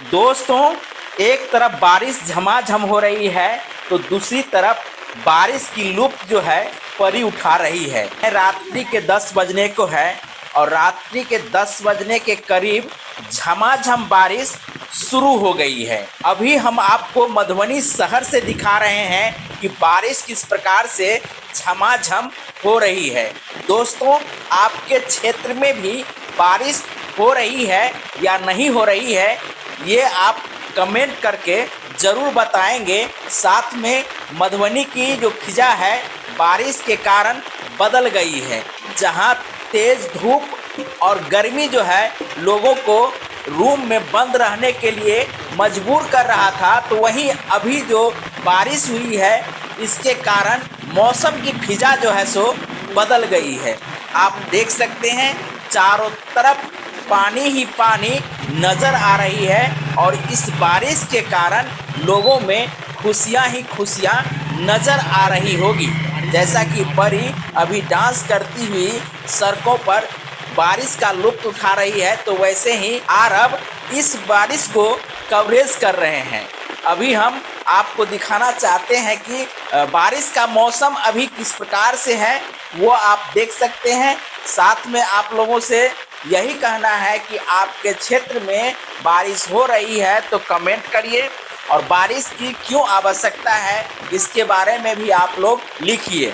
दोस्तों, एक तरफ बारिश झमाझम हो रही है तो दूसरी तरफ बारिश की लुप्त जो है परी उठा रही है। रात्रि के 10 बजने को है और रात्रि के 10 बजने के करीब झमाझम बारिश शुरू हो गई है। अभी हम आपको मधुबनी शहर से दिखा रहे हैं कि बारिश किस प्रकार से झमाझम हो रही है। दोस्तों, आपके क्षेत्र में भी बारिश हो रही है या नहीं हो रही है, ये आप कमेंट करके ज़रूर बताएंगे। साथ में मधुबनी की जो फिजा है बारिश के कारण बदल गई है। जहां तेज़ धूप और गर्मी जो है लोगों को रूम में बंद रहने के लिए मजबूर कर रहा था, तो वहीं अभी जो बारिश हुई है इसके कारण मौसम की फिजा जो है सो बदल गई है। आप देख सकते हैं चारों तरफ पानी ही पानी नज़र आ रही है और इस बारिश के कारण लोगों में खुशियां ही खुशियां नज़र आ रही होगी। जैसा कि परी अभी डांस करती हुई सड़कों पर बारिश का लुत्फ़ उठा रही है, तो वैसे ही आरब इस बारिश को कवरेज कर रहे हैं। अभी हम आपको दिखाना चाहते हैं कि बारिश का मौसम अभी किस प्रकार से है, वो आप देख सकते हैं। साथ में आप लोगों से यही कहना है कि आपके क्षेत्र में बारिश हो रही है तो कमेंट करिए और बारिश की क्यों आवश्यकता है इसके बारे में भी आप लोग लिखिए।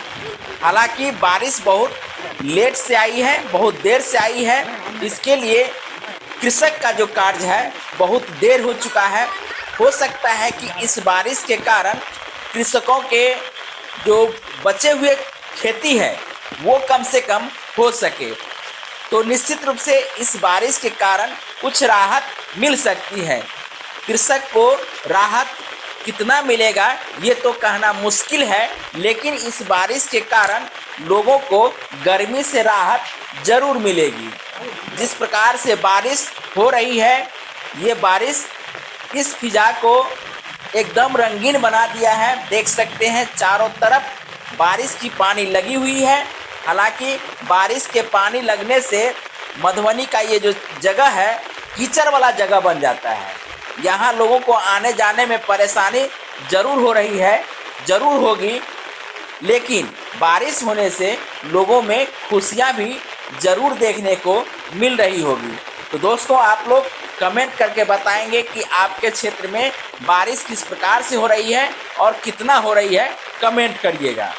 हालांकि बारिश बहुत लेट से आई है, बहुत देर से आई है, इसके लिए कृषक का जो कार्य है बहुत देर हो चुका है। हो सकता है कि इस बारिश के कारण कृषकों के जो बचे हुए खेती है वो कम से कम हो सके, तो निश्चित रूप से इस बारिश के कारण कुछ राहत मिल सकती है। कृषक को राहत कितना मिलेगा ये तो कहना मुश्किल है, लेकिन इस बारिश के कारण लोगों को गर्मी से राहत ज़रूर मिलेगी। जिस प्रकार से बारिश हो रही है, ये बारिश इस फिजा को एकदम रंगीन बना दिया है। देख सकते हैं चारों तरफ बारिश की पानी लगी हुई है। हालांकि बारिश के पानी लगने से मधुबनी का ये जो जगह है कीचड़ वाला जगह बन जाता है। यहाँ लोगों को आने जाने में परेशानी ज़रूर हो रही है, ज़रूर होगी, लेकिन बारिश होने से लोगों में खुशियाँ भी ज़रूर देखने को मिल रही होगी। तो दोस्तों, आप लोग कमेंट करके बताएंगे कि आपके क्षेत्र में बारिश किस प्रकार से हो रही है और कितना हो रही है, कमेंट करिएगा।